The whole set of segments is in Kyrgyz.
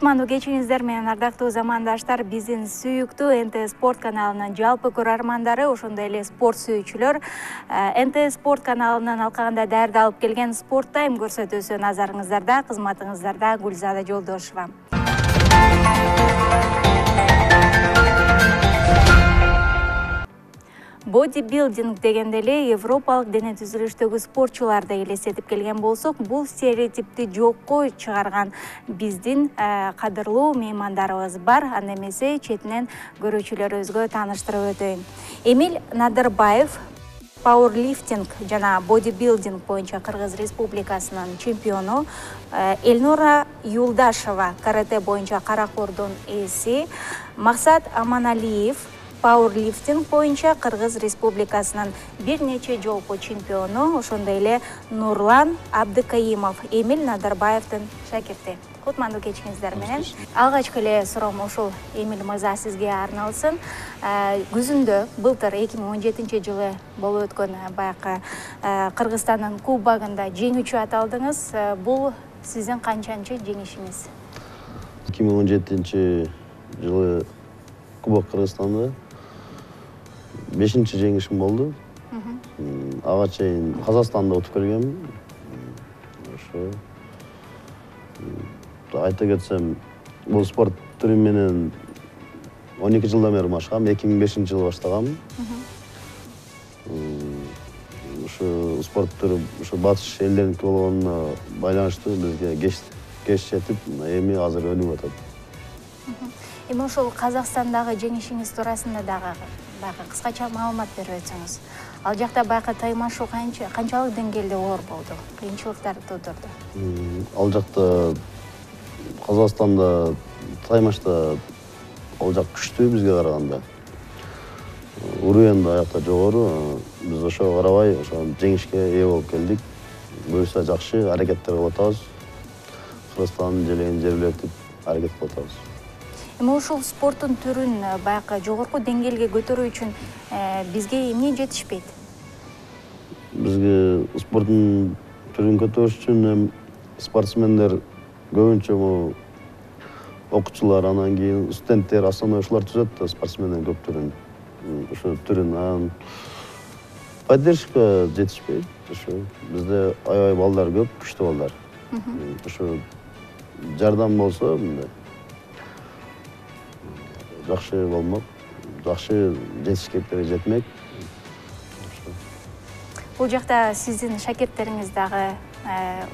Кутмандуу кечиңиздер менен ардактуу замандаштар, биздин сүйүктүү НТ Спорт каналынын жалпы көрөрмандары, ошондой эле спорт сүйүүчүлөр, НТ Спорт каналынын алкагында даярдалып келген спорт тайм көрсөтүүсү назарыңыздарда, кызматыңыздарда Гүлзада Жолдошева. Бодибилдинг дегенде эле европалык дене түзүлүштөгү спортчуларды элестетип келген болсок, бул стереотипти жокко чыгарган биздин кадырлуу меймандарыбыз бар. Анда эмесе четинен көрүүчүлөрүбүзгө тааныштырып өтөйүн. Эмиль Надырбаев пауэрлифтинг жана бодибилдинг боюнча Кыргыз Республикасынын чемпиону, Элнура Юлдашева карате боюнча Каракордун ээси, Максат Аманалиев пауэрлифтинг боюнча Кыргыз Республикасынын бир нече жолку чемпиону, ошондой эле Нурлан Абдыкаимов Эмиль Надырбаевдин шакирти. Кутмандуу кечиңиздер менен. Алгачкы эле суроом ушул Эмиль мырза сизге арналсын. Күзүндө былтыр 2017-жылы болуп өткөн баягы Кыргызстандын кубогунда жеңүүчү аталдыңыз. Бул сиздин канчанчы жеңишиңиз? 2017-жылы Кубок Кыргызстанда 5-чи жеңишим болду. Ага чейин Казакстанда отуп келгенмин. Ошо айта кетсем, бул спорт түрү менен 12 жылдан бери машыгам, 2005-жылы баштаганмын. Ушу спорт түрү ушу батыш элдериники болгонуна байланыштуу бизге кеч жетип, эми азыр өнүгүп атат. Эми ошол Казакстандагы жеңишиңиз туурасында дагы кыскача маалымат берип өтсөңүз. Ал жакта баягы таймашуу канчалык деңгээлде оор болду? Кыйынчылыктар туудурду? Ал жакта Казакстанда таймашта ал жак күчтүү бизге караганда. Уровень да аякта жогору. Биз ошого карабай, ошо жеңишке ээ болуп келдик. Буюрса жакшы аракеттер кылып атабыз. Кыргызстандын желегин жерлетип аракет кылып атабыз. Эми ушул спорттун түрүн баягы жогорку деңгээлге көтөрүү үчүн бизге эмне жетишпейт? Бизге спорттун түрүн көтөрүш үчүн спортсмендер көбүнчө окуучулар, анан кийин студенттер, основной ушулар түзөт да спортсмендердин көп түрүн. Ошо түрүн поддержка жетишпейт. Ошо бизде аябай балдар көп, күчтүү балдар. Ошо жардам болсо, мындай жакшы болмок, жакшы жетишкектерге жетмек. Бул жакта сиздин шакирттериңиз дагы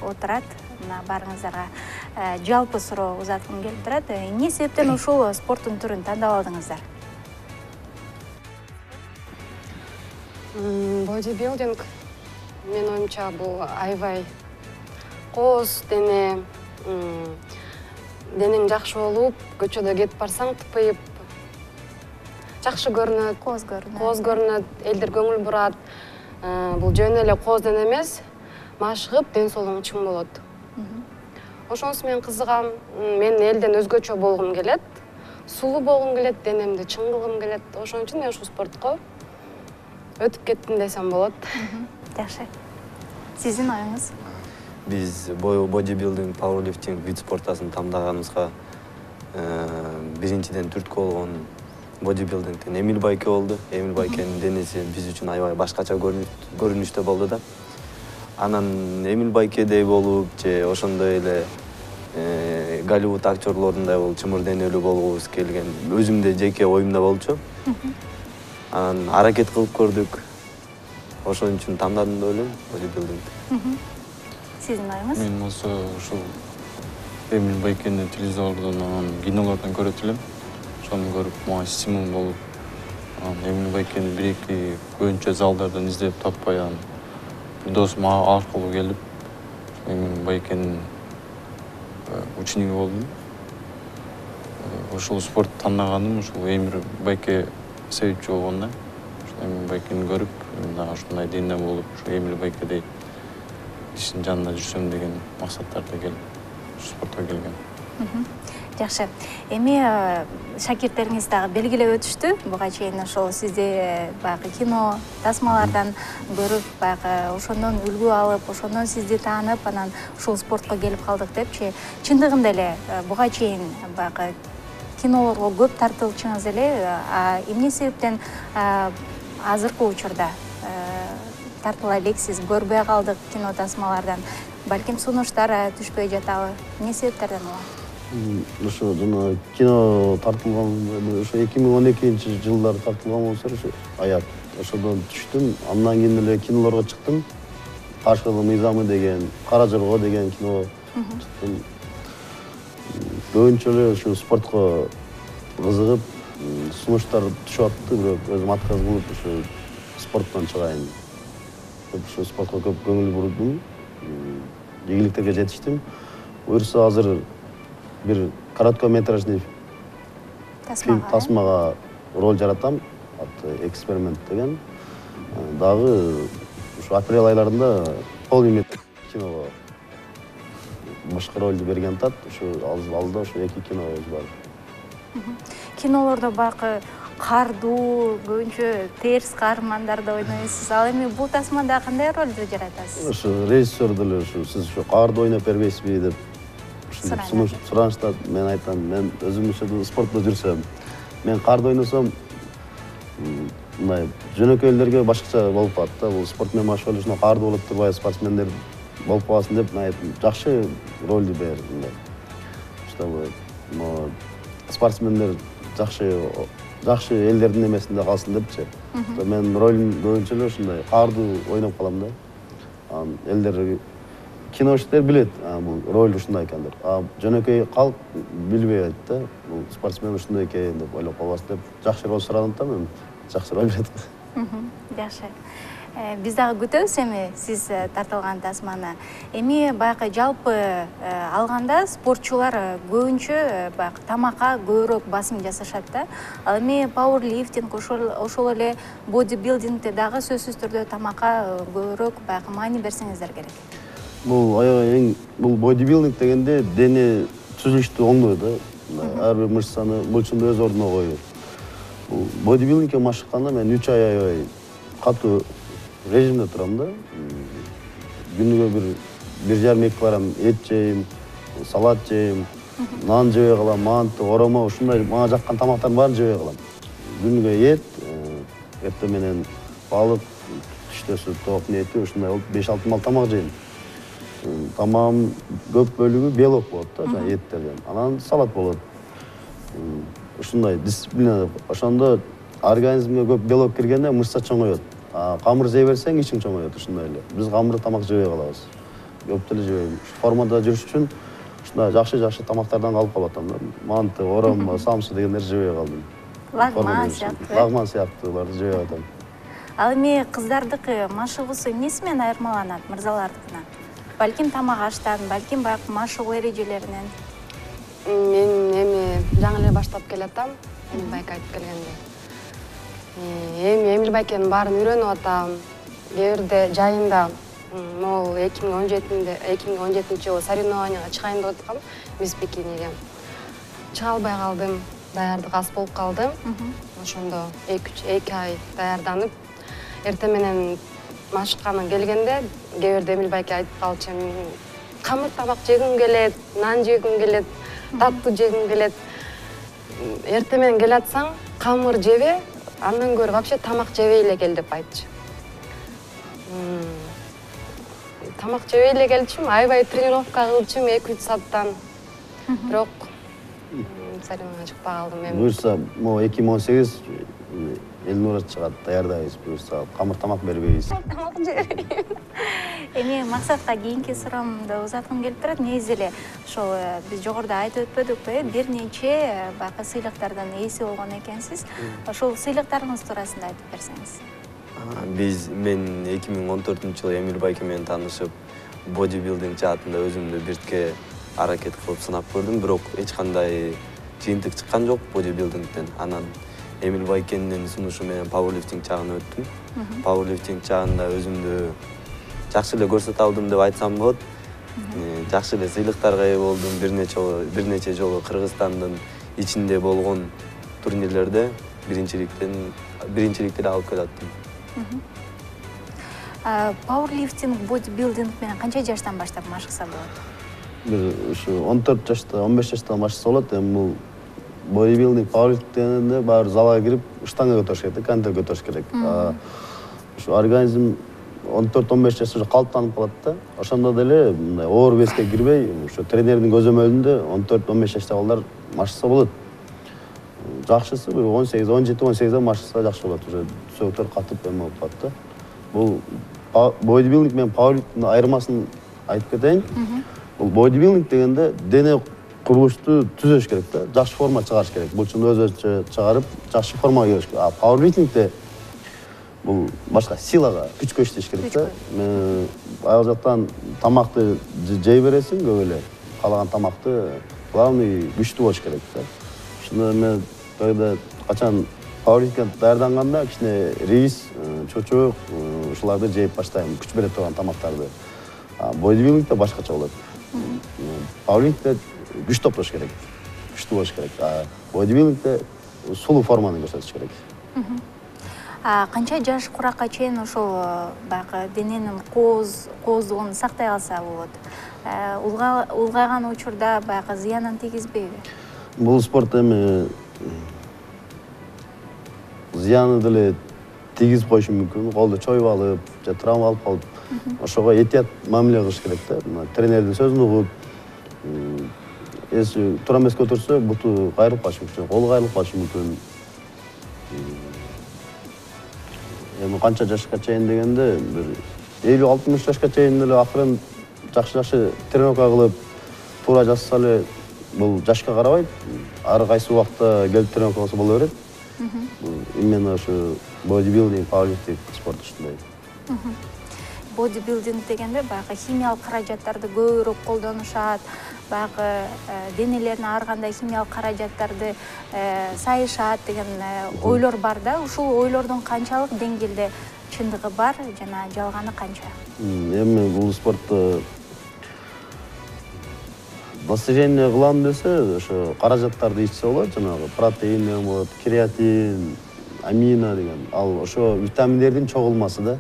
отурат. Мына барыңыздарга жалпы суроо узаткым келип турат. Эмне себептен ушул спорттун түрүн тандап алдыңыздар? Бодибилдинг менин оюмча бул аябай кооз дене, денең жакшы болуп, көчөдө кетип барсаң тыпыйып, жакшы көрүнөт, кооз көрүнөт, элдер көңүл бурат. Бул жөн эле кооз дене эмес, машыгып ден соолугуң чың болот. Ошонусу мен кызыгам. Мен элден өзгөчө болгум келет, сулуу болгум келет, денемди чың кылгым келет. Ошон үчүн мен ушул спортко өтүп кеттим десем болот. Жакшы. Сиздин оюңуз? Биз бодибилдинг, пауэрлифтинг вид спортасын тандагыбызга биринчиден түрткү болгон бодибилдингден Эмиль байке болду. Эмиль байкенин денеси биз үчүн аябай башкача көрүнүштө болду да. Анан Эмиль байкедей болуп, же ошондой эле Голливуд актерлорундай болуп, чымыр денелүү болгубуз келген. Өзүмдө жеке оюмда болчу. Анан аракет кылып көрдүк. Ошон үчүн тандадым деп ойлойм бодибилдингди. Сиздин оюңуз? Мен болсо ушул Эмиль байкени телевизордон, кинолордон көрөт элем. Ошону көрүп, мага стимул болуп, Эмиль байкени бир-эки көбүнчө залдардан издеп таппай, досум аркылуу келип, Эмиль байкенин учениги болдум. Ушул спорт тандаганым ушул Эмиль байке себепчи болгон да. Ушул Эмиль байкени көрүп, мен дагы ушундай дене болуп, ушу Эмиль байкедей кишинин жанында жүрсөм деген максаттарда келип, ушу спортко келгем. Жакшы. Эми шакирттериңиз дагы белгилеп өтүштү. Буга чейин ошол сизди баягы кино тасмалардан көрүп, баягы ошондон үлгү алып, ошондон сизди таанып, анан ушул спортко келип калдык депчи. Чындыгында эле буга чейин баягы кинолорго көп тартылчуңуз эле, эмне себептен азыркы учурда тартыла элексиз, көрбөй калдык кино тасмалардан? Балким сунуштар түшпөй жатабы? Эмне себептерден улам? Ошо жана кино тартылган ошо 2012-жылдары тартылган болсо ошо аят ошодон түштүм. Андан кийин эле кинолорго чыктым. Кашкылы мыйзамы деген, Кара Жорго деген кино чыктым. Көбүнчө эле ушу спортко кызыгып, сунуштар түшүп атты, бирок өзүм отказ кылып ушу спорттон чыгайын деп ушу спортко көп көңүл бурдум. Ийгиликтерге жетиштим. Буюрса азыр бир короткометражный тасмага роль жаратам. Аты «Эксперимент» деген. Дагы ушу апрель айларында полиметр киного башка ролду берген атат. Ушу алда ушу 2 кинобуз бар. Кинолордо баягы кардуу, көбүнчө терс каармандарды ойнойсуз. Ал эми бул тасмада кандай ролду жаратасыз? Ушу режиссер деле ушу сиз ушу карды ойноп бербейсизби деп суранышта мен айтам, мен өзүм ушул спортто жүрсөм, мен карды ойносом, мындай жөнөкөйлөргө башкача болуп калат да. Бул спорт менен башка эле карды болуп турбай спортсмендер болуп калсын деп мен айттым, жакшы ролду бер. Чтобы спортсмендер жакшы элдердин эмесинде калсын депчи. Мен ролум көбүнчө эле ушундай карды ойноп калам да. Элдер киночилер билет, бул роль ушундай экен деп. Жөнөкөй калк билбейт да. Бул спортсмен ушундай экен деп ойлоп калбасын деп жакшы роль сурадым да, мен жакшы роль берет. Жакшы. Биз дагы күтөбүз эми сиз тартылган тасманы. Эми баягы жалпы алганда спортчулар көбүнчө баягы тамакка көбүрөөк басым жасашат да. Ал эми пауэрлифтинг, ошол эле бодибилдингде дагы сөзсүз түрдө тамакка көбүрөөк баягы маани берсеңиздер керек. Бул бодибилдинг дегенде дене түзүлүштү оңдойт да. Ар бир мышцаны булчунду өз ордуна коюп. Бул бодибилдингке машыкканда мен 3 ай аябай катуу режимде турам да. Күнүгө 1,5-2 барам эт жейм, салат жейм, нан жебей калам, манты, оромо, ушундай мага жаккан тамактардын баарын жебей калам. Күнүгө эт, эртең менен балык, түштөсү токтун эти, ушундай болуп 5-6 мал тамак жейм. Тамагым көп бөлүгү белок болот да, жана эттерден. Анан салат болот. Ушундай дисциплина. Ошондо организмге көп белок киргенде мышца чоңоет. Камыр жей берсең ичиң чоңоет ушундай эле. Биз камыр тамак жебей калабыз. Көп деле жебейм. Формада жүрүш үчүн ушундай жакшы тамактардан калып калатам да. Манты, оромо, самсы дегендерди жебей калдым. Лагман сыяктууларды жебей атам. Ал эми кыздардыкы машыгуусу эмнеси менен айырмаланат мырзалардыкынан? Балким тамак аштан, балким баягы машыгуу эрежелеринен. Мен эми жаңы эле баштап келатам, Эмил байке айтып келгенде. Эми Эмил байкенин баарын үйрөнүп атам. Кээ бирде жайында могул 2017-жылы соревнованияга чыгайын деп аткам, мисс бикиниге. Чыга албай калдым, даярдык аз болуп калды. Ошондо 2 ай даярданып, эртең менен машыкканым келгенде, кээ бирде Эмил байке айтып калчу, камыр тамак жегим келет, нан жегим келет, таттуу жегим келет. Эртең менен келатсаң, камыр жебе, андан көрө вообще тамак жебей эле кел деп айтчу. Тамак жебей эле келчүм, аябай тренировка кылчум 2-3 сааттан. Бирок соревнованияга чыкпай калдым эми. Буюрса, 2018 Элнура чыгат, даярдайбыз. Буюрса, камыр тамак бербейбиз. Тамак жебейм. Эми максатка кийинки суроомду узаткым келип турат. Негизи эле ошол биз жогоруда айтып өтпөдүкпү, бир нече баягы сыйлыктардан ээси болгон экенсиз. Ошол сыйлыктарыңыз туурасында айтып берсеңиз. Мен 2014-жылы Эмил байке менен таанышып, бодибилдинг жаатында өзүмдү биртке аракет кылып сынап көрдүм, бирок эч кандай жыйынтык чыккан жок бодибилдингден. Анан Эмил байкенин сунушу менен пауэрлифтинг жагына өттүм. Пауэрлифтинг жагында өзүмдү жакшы эле көрсөтө алдым деп айтсам болот. Жакшы эле сыйлыктарга ээ болдум. Бир нече жолу Кыргызстандын ичинде болгон турнирлерде биринчиликти алып келаттым. Пауэрлифтинг, бодибилдинг менен канча жаштан баштап машыкса болот? Бир ушу 14 жашта, 15 жаштан башчасы болот. Эми бул бодибилдинг, пауэрлифтинг дегенде баары залга кирип, штанга көтөрүш керек, кантер көтөрүш керек. Ушу организм 14-15 жашта уже калыптанып калат да. Ошондо деле мындай оор веске кирбей, ушу тренердин көзөмөлүндө 14-15 жаштагы балдар машыкса болот. Жакшысы бир 18-17-18 машыкса жакшы болот. Уже сөктөр катып эме болуп калат да. Бул бодибилдинг менен пауэрлифтингдин айырмасын айтып кетейин. Бул бодибилдинг дегенде дене курулушту түзөш керек да, жакшы форма чыгарыш керек. Булчун өзүнчө чыгарып, жакшы формага келиш керек. А пауэрлифтингде бул башка силага, күчкө иштеш керек да. Аял жактан тамакты жей бересиң көп эле. Калаган тамакты главный күчтүү болуш керек да. Ошондо мен кайда качан пауэрлифтингге даярданганда кичине рис, чочок, ушуларды жеп баштайм, күч бере турган тамактарды. Бодибилдингде башкача болот. Пауэрлифтингде күч топтош керек, күчтүү болуш керек. Бодибилдингде сулуу форманы көрсөтүш керек. Канча жаш куракка чейин ошол баягы дененин кооздугун сактай алса болот? Улгайган учурда баягы зыянын тийгизбейби? Бул спорт эми зыяны деле тийгизип коюшу мүмкүн. Колду чоюп алып, же травма алып калып, ошого этият мамиле кылыш керек да. Тренердин сөзүн угуп, эси туура эмес көтөрсө, буту кайрылып калышы мүмкүн, колу кайрылып калышы мүмкүн. Эми канча жашка чейин дегенде, бир 50-60 жашка чейин эле акырын жакшы тренировка кылып, туура жасаса эле бул жашка карабайт. Ар кайсы убакта келип тренировка кылса боло берет. Именно ошо бодибилдинг, пауэрлифтинг спорту ушундай. Бодибилдинг дегенде баягы химиялык каражаттарды көбүрөөк колдонушат, баягы денелерине ар кандай химиялык каражаттарды сайышат деген ойлор бар да. Ушул ойлордун канчалык деңгээлде чындыгы бар жана жалганы канча? Эми бул спортто достижение кылам десе, ошо каражаттарды ичсе болот, жанагы протеин деген болот, креатин, амина деген. Ал ошо витаминдердин чогулмасы да.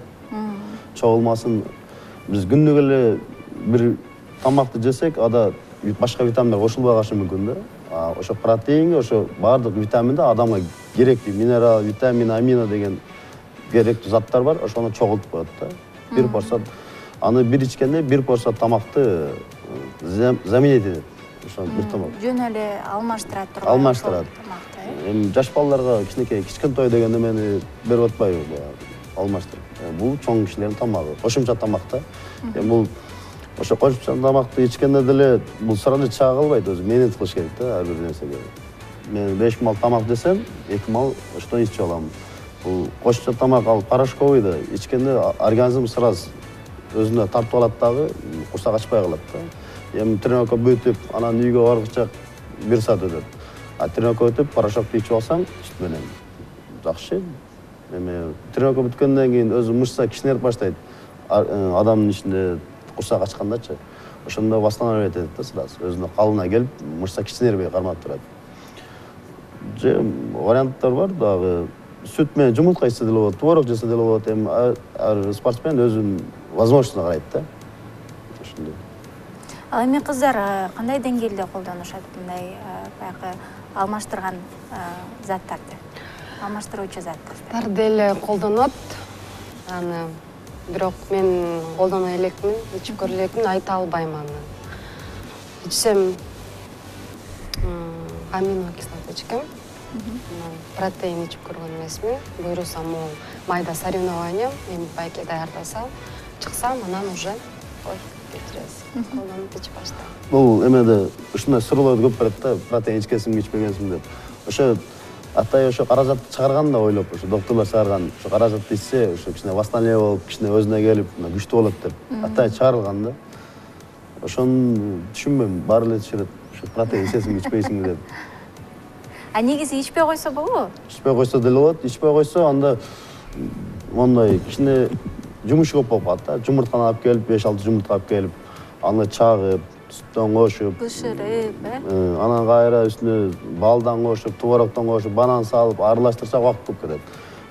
Чогулмасын биз күндүк эле бир тамакты жесек, ада башка витаминдер кошулбай калышы мүмкүн да. Ошо протеинге, ошо баардык витаминде адамга керектүү минерал, витамин, амина деген керектүү заттар бар, ошону чогултуп коет да. Бир порция аны бир ичкенде бир порция тамакты заменить этет. Ошо бир тамак. Жөн эле алмаштырат турган. Алмаштырат. Эми жаш балдарга кичинекей дегенде мени берип атпайбы алмаштырып. Бул чоң кишилердин тамагы, кошумча тамак да. Эми бул ошо кошумча тамакты ичкенде деле бул сразу чыга калбайт, өзү менет кылыш керек да ар бир нерсеге. Мен 5 мал тамак жесем, 2 мал ошондон ичип алам. Бул кошумча тамак ал порошковый да, ичкенде организм сразу өзүнө тартып алат дагы, курсак ачпай калат да. Эми тренировка бүтүп, анан үйгө баргыча 1 саат өтөт. Тренировка өтүп, порошокты ичип алсаң, сүт менен жакшы. Эми тренировка бүткөндөн кийин өзү мышца кичинерип баштайт. Адамдын ичинде курсак ачкандачы. Ошондо восстанавливать этет да сразу. Өзүнө калыбына келип, мышца кичинербей кармап турат. Же варианттар бар дагы. Сүт менен жумуртка ичсе деле болот, творог жесе деле болот. Эми ар спортсмен өзүнүн возможностуна карайт да. Ошондой. Ал эми кыздар кандай деңгээлде колдонушат мындай баягы алмаштырган заттарды? Алмаштыруучу заттарды. Деле колдонот. Аны бирок мен колдоно элекмин, ичип көрө элекмин, айта албайм аны. Ичсем аминокислота ичкем. Протеин ичип көргөн эмесмин. Буйрусам могу майда соревнования, эми байке даярдасам, чыксам, анан уже колдонуп ичип баштайм. Бул эмеде ушундай суроолорду көп барат да, протеин ичкенсиңби, ичпегенсиңби деп. Ошо атай ошо каражатты чыгарган да ойлоп, ошо доктурлар чыгарган, ошо каражатты ичсе, ошо кичине восстановление болуп, кичине өзүнө келип, күчтүү болот деп. Атай чыгарылган да. Ошону түшүнбөйм, баары эле түшүнөт. Ошо протеин ичесиңби, ичпейсиңби деп. Негизи ичпей койсо болобу? Ичпей койсо деле болот. Ичпей койсо анда мондай кичине жумушу көп болуп калат да. Жумуртканы алып келип, 5-6 жумуртка алып келип, аны чагып, сүттөн кошуп, бышырып, анан кайра үстүнө балдан кошуп, творогдон кошуп, банан салып, аралаштырсак убакыт болуп кетет.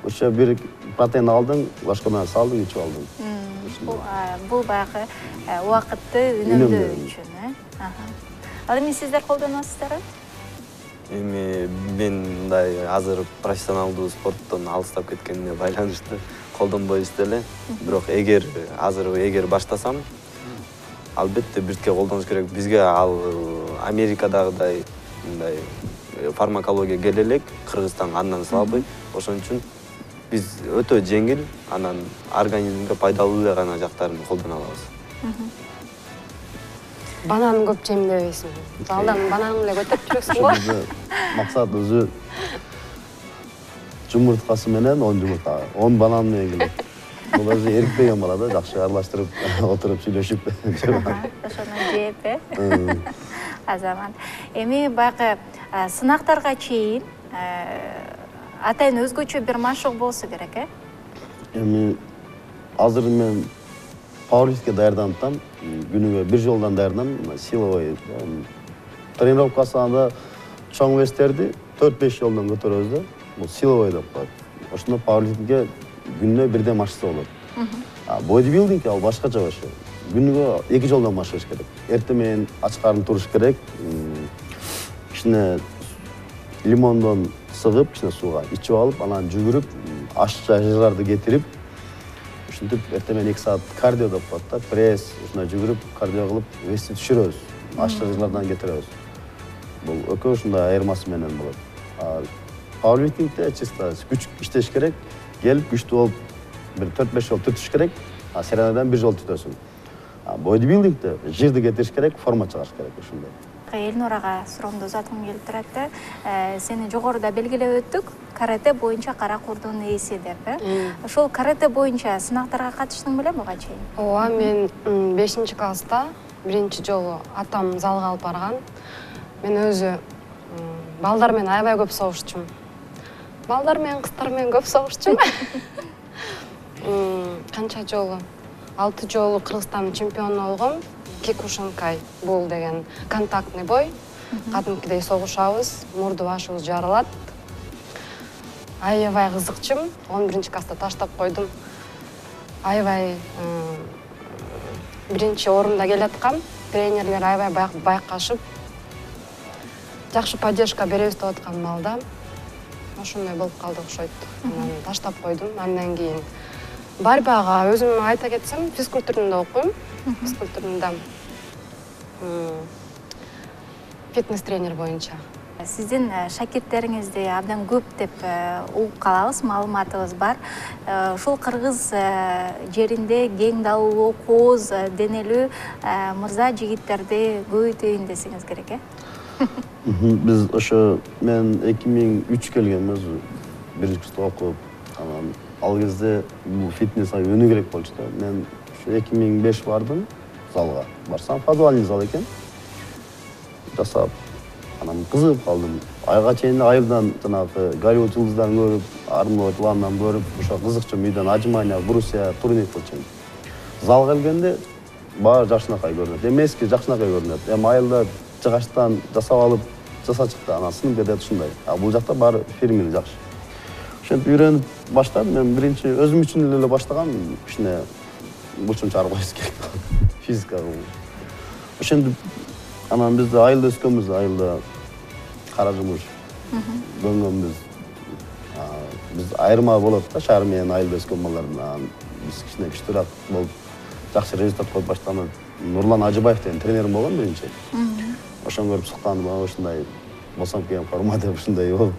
Ошо бир протеин алдың, башка менен салдың, ичип алдың. Бул баягы убакытты үнөмдөө үчүн, Ал эми сиздер колдоносуздарбы? Эми мен мындай азыр профессионалдуу спорттон алыстап кеткенине байланыштуу колдонбойбуз деле. Бирок эгер баштасам, албетте биртке колдонуш керек. Бизге ал Америкадагыдай мындай фармакология келе элек, Кыргызстанга андан слабый. Ошон үчүн биз өтө жеңил, анан организмге пайдалуу эле гана жактарын колдоно алабыз. Банан көп жейм дебейсиңби? Залдан банан эле көтөрүп жүрөсүң го. Максат өзү жумурткасы менен 10 жумурта, 10 банан менен келет. Бул өзү эркпеген бала да, жакшы аралаштырып, отуруп сүйлөшүп. Ошону жеп, азамат. Эми баягы сынактарга чейин атайын өзгөчө бир машык болсо керек, Эми азыр мен пауэрлифтингге даярданып атам. Күнүгө бир жолдан даярданам, силовой. Тренировкасы анда чоң вестерди 4-5 жолдан көтөрөбүз да. Бул силовой деп коет. Ошондо пауэрлифтингге күнүнө бирден машыкса болот. Бодибилдинг ал башкача ошо. Күнүгө 2 жолдан машыгыш керек. Эртең менен ач карын туруш керек. Кичине лимондон сыгып, кичине сууга ичип алып, анан жүгүрүп, ашча жырларды кетирип, ушинтип эртең менен 2 саат кардио деп коет да, пресс, ушундай жүгүрүп, кардио кылып, вести түшүрөбүз. Ашча жырлардан кетиребиз. Бул экөө ушундай айырмасы менен болот. Пауэрлифтингде чисто күч иштеш керек, келип күчтүү болуп бир 4-5 жол түтүш керек, сиренадан 1 жол түтөсүң. Бодибилдингде жирди кетириш керек, форма чыгаш керек ушундай. Элнурага суроомду узаткым келип турат да. Сени жогоруда белгилеп өттүк, карате боюнча кара курдун ээси деп, Ошол карате боюнча сынактарга катыштың беле буга чейин? Ооба, мен 5-класста биринчи жолу атам залга алып барган. Мен өзү балдар менен аябай көп согуштум. Балдар менен, кыздар менен көп согуштум. Канча жолу? 6 жолу Кыргызстан чемпиону болгом. Кикушинкай бул деген контактный бой. Кадимкидей согушабыз, мурду башыбыз жарылат. Аябай кызыкчумун. 11-класста таштап койдум. Аябай биринчи орунда келаткам. Тренерлер аябай байкашып, жакшы поддержка беребиз деп аткан маалда ошондой болуп калды окшойт. Анан таштап койдум. Андан кийин борьбага өзүм айта кетсем, физкультурада окуйм. Физкультурада фитнес тренер боюнча. Сиздин шакирттериңизди абдан көп деп угуп калабыз, маалыматыбыз бар. Ушул кыргыз жеринде кең далылуу, кооз денелүү мырза жигиттерди көбөйтөйүн десеңиз керек, Биз ошо мен 2003 келгем өзү, биринчи курста окуп, анан ал кезде бул фитнес өнүгүү керек болчу да. Мен 2005 бардым залга. Барсам, подвальный зал экен. Жасап, анан кызыгып калдым. Айга чейин айылдан жанагы Голливуд жылдыздарын көрүп, Арнольд Ваннан көрүп, ошо кызыкчум үйдөн отжимания, брусья, турник кылчумун. Залга келгенде баары жакшынакай көрүнөт. Эски жакшынакай көрүнөт. Айылда жыгачтан жасап алып, жаса чыкты, анан сынып кетет ушундай. Бул жакта баары фирменный жакшы. Ошентип үйрөнүп баштадым. Мен биринчи өзүм үчүн эле баштагам, кичине бурчун чыгарып коюш керек. Физика. Ошентип анан бизде айылда өскөнбүз, айылда кара жумуш көнгөнбүз. Биз айырма болот да, шаар менен айылда өскөн балдардын. Биз кичине күчтүүрөөк болуп, жакшы результат коюп баштаган. Нурлан Ажыбаев деген тренерим болгон биринчи. Ошону көрүп суктандым, ушундай болсом экен форма деп ушундай болуп.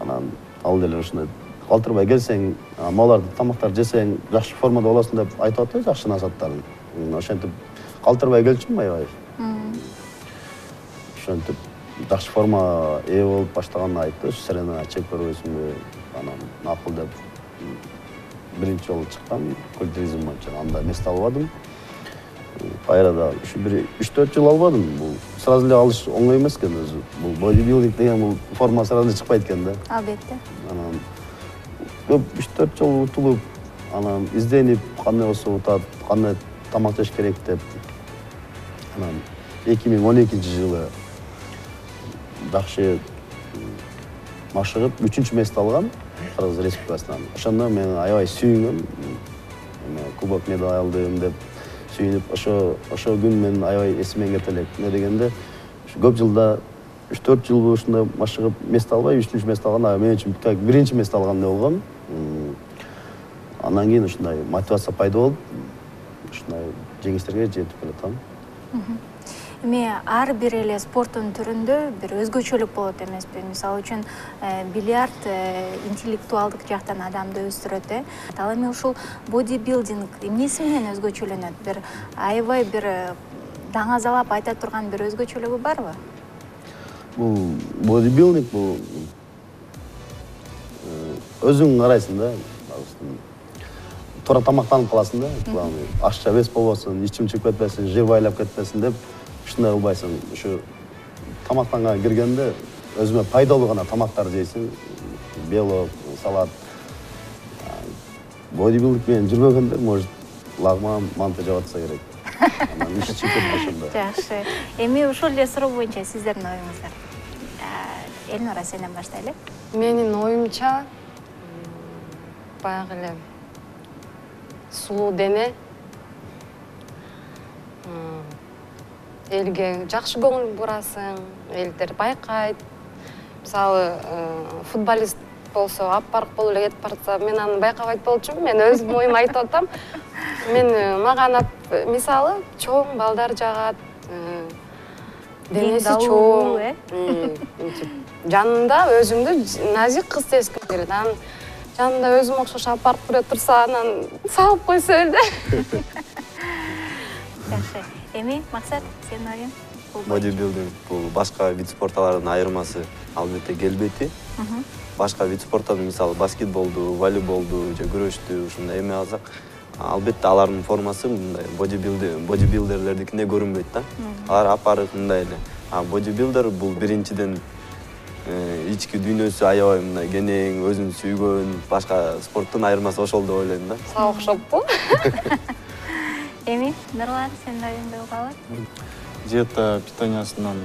Анан ал деле ушундай калтырбай келсең, маларды тамактар жесең, жакшы формада болосуң деп айтып атты, жакшы насаттарын. Ошентип калтырбай келчүмүн аябай. Ошентип жакшы форма ээ болуп баштаганын айтты. Сирена чек көрбөйсүңбү? Анан макул деп биринчи жолу чыккам, культуризм боюнча. Анда место албадым. Кайрада ушу бир 3-4 жыл албадым. Бул сразу эле алыш оңой эмес экен өзү. Бул бодибилдинг деген бул форма сразу эле чыкпайт экен да. Албетте. Анан көп 3-4 жол утулуп, анан изденип, кандай болсо утат, кандай тамак жеш керек деп анан 2012-жылы жакшы машыгып 3-месте алгам Кыргыз Республикасынан. Ошондо мен аябай сүйүнгөм. Кубок медаль алдым деп сүйүнүп, ошо күн мен аябай эсимен кете элек. Эмне дегенде, көп жылда 3-4 жыл ушундай машыгып месте албай, 3-месте алганда мен үчүн биринчи месте алгандай болгом. Андан кийин ушундай мотивация пайда болуп, ушундай жеңиштерге жетип келатам. Эми ар бир эле спорттун түрүндө бир өзгөчөлүк болот эмеспи? Мисалы үчүн бильярд интеллектуалдык жактан адамды өстүрөт, Ал эми ушул бодибилдинг эмнеси менен өзгөчөлөнөт? Бир аябай бир даңазалап айта турган бир өзгөчөлүгү барбы? Бул бодибилдинг бул өзүң карайсың да. Туура тамактанып каласың да. Ашча бес болбосун, ичим чыгып кетпесин, жер байлап кетпесин деп ушундай кылбайсың. Ушу тамактанга киргенде өзүңө пайдалуу гана тамактар жейсиң. Белок, салат. Бодибилдинг менен жүрбөгөндөр, может, лагман, манты жеп атса керек. Анан иш чыгып кетпешенде. Жакшы. Эми ушул эле суроо боюнча сиздердин оюңуздар. Элнура, сенден баштайлы. Менин оюмча баягы эле сулуу дене, элге жакшы көңүл бурасың, элдер байкайт. Мисалы, футболист болсо, аппарк болуп эле кетип барса, мен аны байкабайт болчумун. Мен өзүм оюм айтып атам. Мага мисалы, чоң балдар жагат, денеси чоң, жанында өзүңдү назик кыз сезгим келет. Анан жанында өзүм окшош аппарк бирөө турса, анан салып койсо эле. Жакшы. Эми Максат, сенин оюң? Бодибилдинг бул башка вид спорттардан айырмасы албетте келбети. Башка вид спорттардан мисалы баскетболду, волейболду же күрөштү ушундай эме алсак, албетте алардын формасы мындай бодибилдерлердикине көрүнбөйт да. Алар апарык мындай эле. Бодибилдер бул биринчиден ички дүйнөсү аябай мындай кенең, өзүн сүйгөн, башка спорттун айырмасы ошол деп ойлойм да. Сага окшоппу? Эми Нурлан, сенин оюңду угалы? Диета питаниясынан,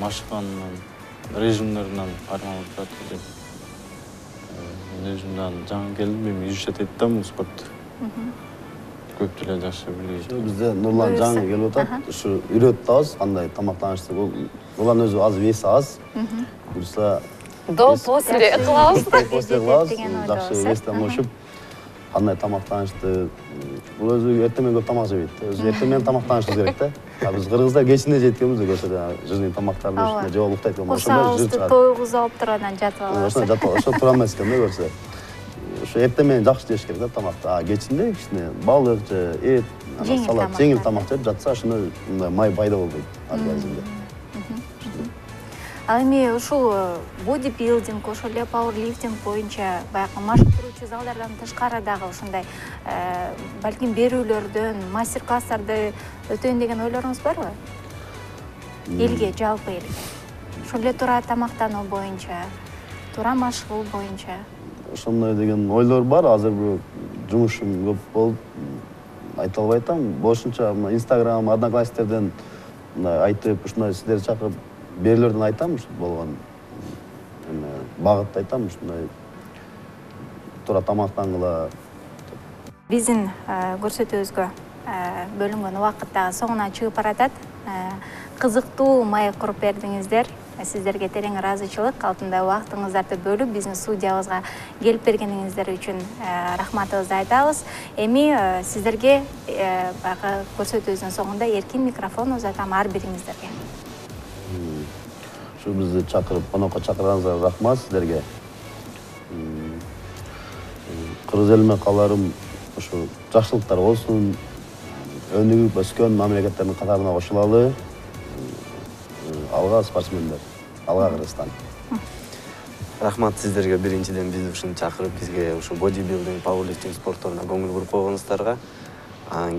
машыганынан, режимдеринен айырмаланып турат деп. Режимден жаңы келдим, эми изучать эттим бул спортты. Көп деле жакшы билет. Бизде Нурлан жаңы келип атат. Ушу үйрөтүп атабыз, кандай тамактанышты. Улан өзү аз веси аз. Буюрса До после кылабыз. После кылабыз, жакшы вестен ошуп, кандай тамактанышты. Бул өзү эртең менен көп тамак жебейт. Өзү эртең менен тамактанышыбыз керек да. Биз кыргыздар кечинде жеткенбиз көрсө, жирний тамактарды ушундай жеп уктайт экен. Ошондо тойгузуп алып туруп анан жатып алабыз. Ошондо жатып, ошо тура эмес экен да көрсө. Ошо эртең менен жакшы жеш керек да тамакты. Кечинде кичине балык же эт, салат, жеңил тамак жеп жатса, ошондо мындай май пайда болбойт организмде. Ал эми ушул бодибилдинг, ошол эле пауэрлифтинг боюнча баягы машыктыруучу залдардан тышкары дагы ушундай балким берүүлөрдөн, мастер-класстарды өтөйүн деген ойлоруңуз барбы? Элге, жалпы элге. Ошол эле туура тамактануу боюнча, туура машыгуу боюнча. Ошондой деген ойлор бар. Азыр бул жумушум көп болуп айта албай атам. Бошунча Instagram, Одноклассниктерден айтып, ушундай сиздерди чакырып берүүлөрдөн айтам, ушул болгон багытты айтам, ушундай туура тамактангыла. Биздин көрсөтүүбүзгө бөлүнгөн убакыт дагы соңуна чыгып баратат. Кызыктуу маек куруп бердиңиздер. Сиздерге терең ыраазычылык, алтындай убактыңыздарды бөлүп биздин студиябызга келип бергениңиздер үчүн рахматыбызды айтабыз. Эми сиздерге баягы көрсөтүүбүздүн соңунда эркин микрофон узатам ар бириңиздерге. Ушу бизди чакырып, конокко чакырганыңызга рахмат сиздерге. Кыргыз элиме кааларым ушу жакшылыктар болсун, өнүгүп өскөн мамлекеттердин катарына кошулалы. Алга спортсмендер, алга Кыргызстан. Рахмат сиздерге биринчиден бизди ушуну чакырып, бизге ушу бодибилдинг, пауэрлифтинг спортторуна көңүл буруп койгонуңуздарга.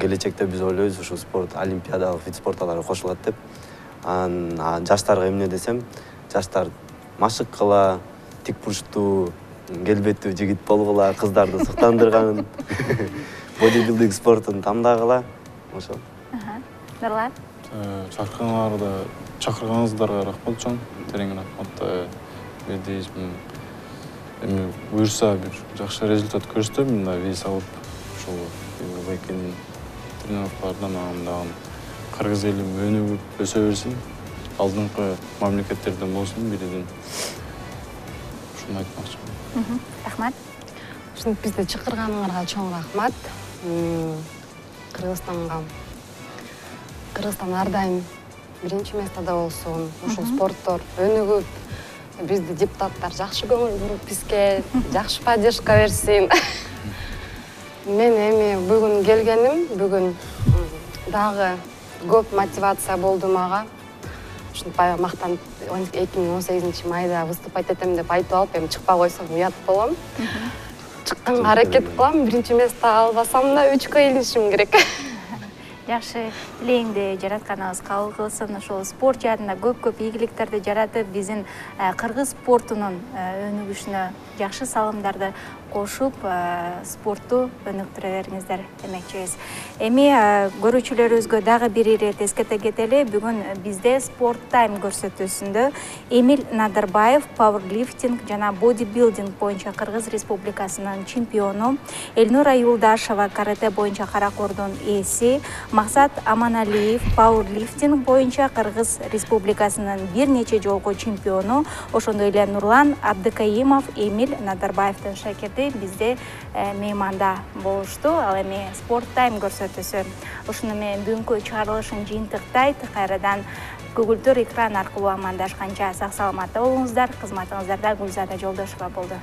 Келечекте биз ойлойбуз ушу спорт олимпиадалык вид спорттолорго кошулат деп. Жаштарга эмне десем, жаштар машыккыла, тик бурчтуу, келбеттүү жигит болгула, кыздарды суктандырган бодибилдинг спортун тандагыла. Ошол. Нурлан? Чакырганыңыздарга рахмат чоң. Терең рахмат. Медиз эми буюрса бир жакшы результат көрсөтөм, мындай вес алып, ошол Эмил Байкенин тренировкаларынан андагы кыргыз элим өнүгүп өсө берсин. Алдыңкы мамлекеттерден болсун, бириден. Ушуну айтмакчымын. Рахмат. Ушинтип бизди чакырганыңарга чоң рахмат. Кыргызстан ар дайым биринчи местада болсун. Ушул спорттор өнүгүп, бизди депутаттар жакшы көңүл буруп бизге жакшы поддержка берсин. Мен эми бүгүн келгеним, бүгүн дагы көп мотивация болду мага. Ушинтип баягы мактанып 2018 майда выступать этем деп айтып алып, эми чыкпай койсом уят болом. Чыкканга аракет кылам, биринчи место албасам да 3-кө илинишим керек. Жакшы тилейиңди жаратканыбыз кабыл кылсын. Ошол спорт жаатында көп ийгиликтерди жаратып, биздин кыргыз спортунун өнүгүшүнө жакшы салымдарды кошуп, спортту өнүктүрө бериңиздер демекчибиз. Эми көрүүчүлөрүбүзгө дагы бир ирет эскерте кетели. Бүгүн бизде спорт тайм көрсөтүүсүндө Эмил Надарбаев пауэрлифтинг жана бодибилдинг боюнча Кыргыз Республикасынын чемпиону, Элнура Юлдашева карате боюнча каракордун ээси, Максат Аманалиев пауэрлифтинг боюнча Кыргыз Республикасынын бир нече жолку чемпиону, ошондой эле Нурлан Абдыкаимов Эмил Надарбаевдин шакирти бизде мейманда болушту. Ал эми спорт тайм көрсөтүүсү ушуну менен бүгүнкү чыгарылышын жыйынтыктайт. Кайрадан көгүлтүр экран аркылуу амандашканча сак саламатта болуңуздар. Кызматыңыздарда Гүлзада Жолдошева болду.